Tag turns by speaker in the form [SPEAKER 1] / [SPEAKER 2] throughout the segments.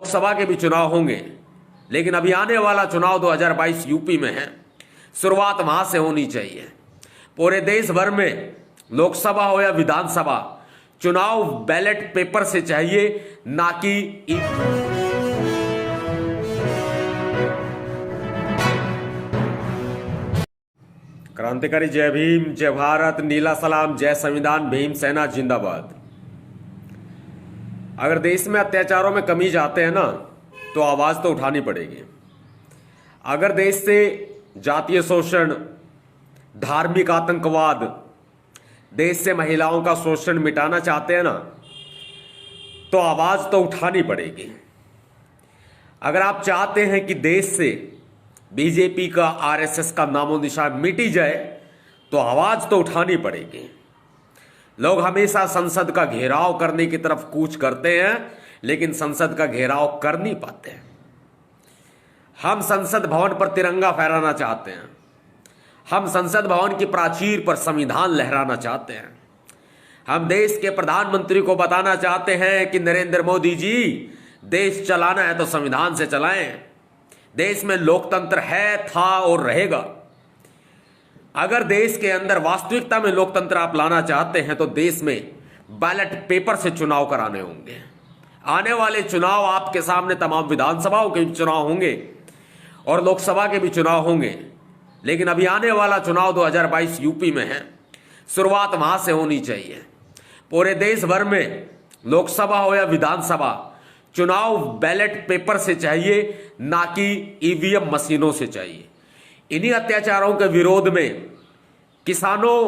[SPEAKER 1] लोकसभा के भी चुनाव होंगे, लेकिन अभी आने वाला चुनाव 2022 यूपी में है। शुरुआत वहां से होनी चाहिए। पूरे देश भर में लोकसभा हो या विधानसभा चुनाव बैलेट पेपर से चाहिए, ना कि क्रांतिकारी जय भीम, जय भारत, नीला सलाम, जय संविधान, भीम सेना जिंदाबाद। अगर देश में अत्याचारों में कमी चाहते हैं ना, तो आवाज तो उठानी पड़ेगी। अगर देश से जातीय शोषण, धार्मिक आतंकवाद, देश से महिलाओं का शोषण मिटाना चाहते हैं ना, तो आवाज तो उठानी पड़ेगी। अगर आप चाहते हैं कि देश से बीजेपी का, आरएसएस का नामो निशान मिटी जाए, तो आवाज तो उठानी पड़ेगी। लोग हमेशा संसद का घेराव करने की तरफ कूच करते हैं, लेकिन संसद का घेराव कर नहीं पाते हैं। हम संसद भवन पर तिरंगा फहराना चाहते हैं। हम संसद भवन की प्राचीर पर संविधान लहराना चाहते हैं। हम देश के प्रधानमंत्री को बताना चाहते हैं कि नरेंद्र मोदी जी, देश चलाना है तो संविधान से चलाएं। देश में लोकतंत्र है, था और रहेगा। अगर देश के अंदर वास्तविकता में लोकतंत्र आप लाना चाहते हैं, तो देश में बैलेट पेपर से चुनाव कराने होंगे। आने वाले चुनाव आपके सामने तमाम विधानसभाओं के भी चुनाव होंगे और लोकसभा के भी चुनाव होंगे, लेकिन अभी आने वाला चुनाव 2022 यूपी में है। शुरुआत वहां से होनी चाहिए। पूरे देश भर में लोकसभा हो या विधानसभा चुनाव बैलेट पेपर से चाहिए, ना कि ईवीएम मशीनों से चाहिए। इन्हीं अत्याचारों के विरोध में, किसानों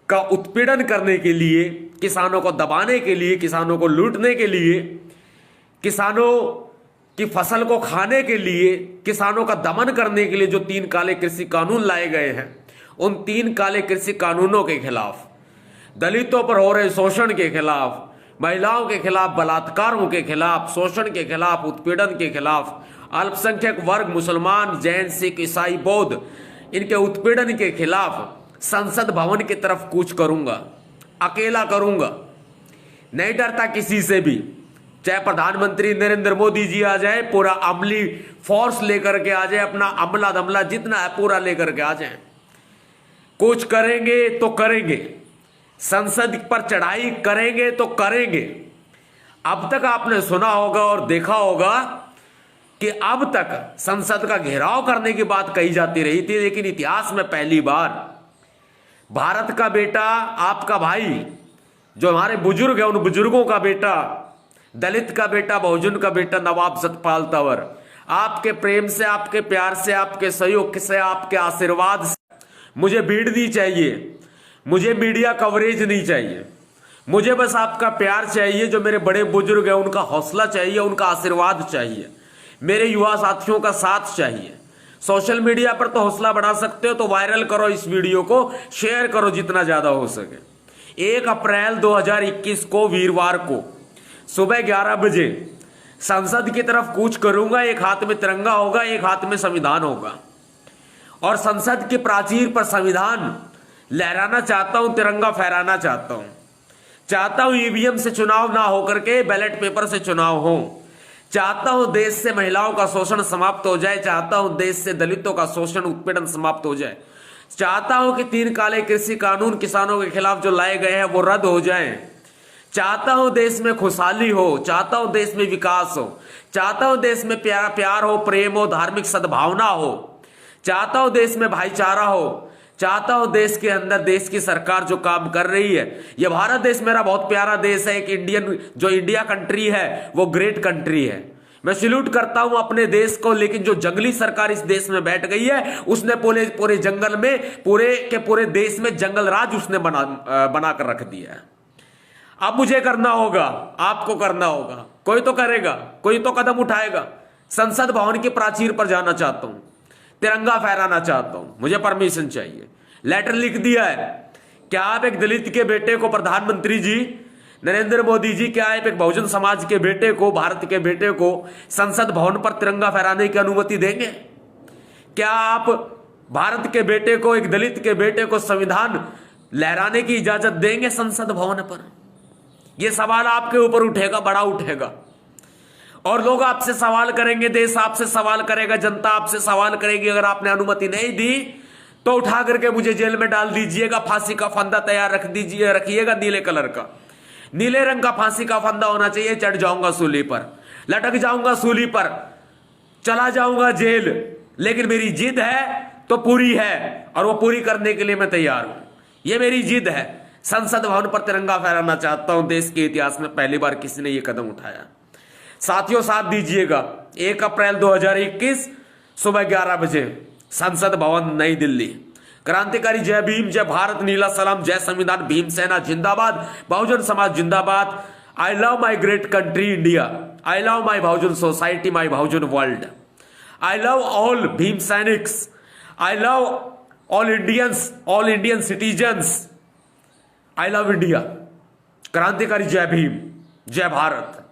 [SPEAKER 1] का उत्पीड़न करने के लिए, किसानों को दबाने के लिए, किसानों को लूटने के लिए, किसानों की फसल को खाने के लिए, किसानों का दमन करने के लिए जो 3 काले कृषि कानून लाए गए हैं, उन 3 काले कृषि कानूनों के खिलाफ, दलितों पर हो रहे शोषण के खिलाफ, महिलाओं के खिलाफ बलात्कारों के खिलाफ, शोषण के खिलाफ, उत्पीड़न के खिलाफ, अल्पसंख्यक वर्ग, मुसलमान, जैन, सिख, ईसाई, बौद्ध, इनके उत्पीड़न के खिलाफ संसद भवन की तरफ कूच करूंगा। अकेला करूंगा, नहीं डरता किसी से भी। चाहे प्रधानमंत्री नरेंद्र मोदी जी आ जाए, पूरा अमली फोर्स लेकर के आ जाए, अपना अमला दमला जितना है पूरा लेकर के आ जाए। कुछ करेंगे तो करेंगे, संसद पर चढ़ाई करेंगे तो करेंगे। अब तक आपने सुना होगा और देखा होगा कि अब तक संसद का घेराव करने की बात कही जाती रही थी, लेकिन इतिहास में पहली बार भारत का बेटा, आपका भाई, जो हमारे बुजुर्ग है, उन बुजुर्गों का बेटा, दलित का बेटा, बहुजन का बेटा नवाब सतपाल तंवर, आपके प्रेम से, आपके प्यार से, आपके सहयोग से, आपके आशीर्वाद से मुझे भीड़ नहीं चाहिए, मुझे मीडिया कवरेज नहीं चाहिए, मुझे बस आपका प्यार चाहिए। जो मेरे बड़े बुजुर्ग हैं उनका हौसला चाहिए, उनका आशीर्वाद चाहिए, मेरे युवा साथियों का साथ चाहिए। सोशल मीडिया पर तो हौसला बढ़ा सकते हो, तो वायरल करो इस वीडियो को, शेयर करो जितना ज्यादा हो सके। 1 अप्रैल 2021 को वीरवार को सुबह 11 बजे संसद की तरफ कूच करूंगा। एक हाथ में तिरंगा होगा, एक हाथ में संविधान होगा, और संसद की प्राचीर पर संविधान लहराना चाहता हूं, तिरंगा फहराना चाहता हूं ईवीएम से चुनाव ना होकर के बैलेट पेपर से चुनाव हो। चाहता हूं देश से महिलाओं का शोषण समाप्त हो जाए। चाहता हूं देश से दलितों का शोषण, उत्पीड़न समाप्त हो जाए। चाहता हूं कि 3 काले कृषि कानून किसानों के खिलाफ जो लाए गए हैं वो रद्द हो जाएं। चाहता हूं देश में खुशहाली हो, चाहता हूं देश में विकास हो, चाहता हूं देश में प्यार हो, प्रेम हो, धार्मिक सद्भावना हो, चाहता हूं देश में भाईचारा हो, चाहता हूं देश के अंदर, देश की सरकार जो काम कर रही है, यह भारत देश मेरा बहुत प्यारा देश है। एक इंडियन, जो इंडिया कंट्री है वो ग्रेट कंट्री है। मैं सैल्यूट करता हूं अपने देश को, लेकिन जो जंगली सरकार इस देश में बैठ गई है, उसने पूरे जंगल में, पूरे देश में जंगल राज उसने बना कर रख दिया है। अब मुझे करना होगा, आपको करना होगा, कोई तो करेगा, कोई तो कदम उठाएगा। संसद भवन की प्राचीर पर जाना चाहता हूं, तिरंगा फहराना चाहता हूं, मुझे परमिशन चाहिए। लेटर लिख दिया है। क्या आप एक दलित के बेटे को, प्रधानमंत्री जी नरेंद्र मोदी जी, क्या आप एक बहुजन समाज के बेटे को, भारत के बेटे को संसद भवन पर तिरंगा फहराने की अनुमति देंगे? क्या आप भारत के बेटे को, एक दलित के बेटे को संविधान लहराने की इजाजत देंगे संसद भवन पर? यह सवाल आपके ऊपर उठेगा, बड़ा उठेगा। और लोग आपसे सवाल करेंगे, देश आपसे सवाल करेगा, जनता आपसे सवाल करेगी। अगर आपने अनुमति नहीं दी तो उठा करके मुझे जेल में डाल दीजिएगा, फांसी का फंदा तैयार रखिएगा नीले कलर का, नीले रंग का फांसी का फंदा होना चाहिए। चढ़ जाऊंगा सूली पर, लटक जाऊंगा सूली पर, चला जाऊंगा जेल, लेकिन मेरी जिद है तो पूरी है और वो पूरी करने के लिए मैं तैयार हूं। ये मेरी जिद है। संसद भवन पर तिरंगा फहराना चाहता हूं। देश के इतिहास में पहली बार किसी ने यह कदम उठाया। साथियों साथ दीजिएगा, 1 अप्रैल 2021 सुबह 11 बजे संसद भवन नई दिल्ली। क्रांतिकारी जय भीम, जय भारत, नीला सलाम, जय संविधान, भीमसेना जिंदाबाद, बहुजन समाज जिंदाबाद। I love my great country India, I love my Bahujan society, my Bahujan world. I love all Bhim सैनिक्स, I love all Indians, all Indian citizens. I love India. क्रांतिकारी जय भीम, जय भारत।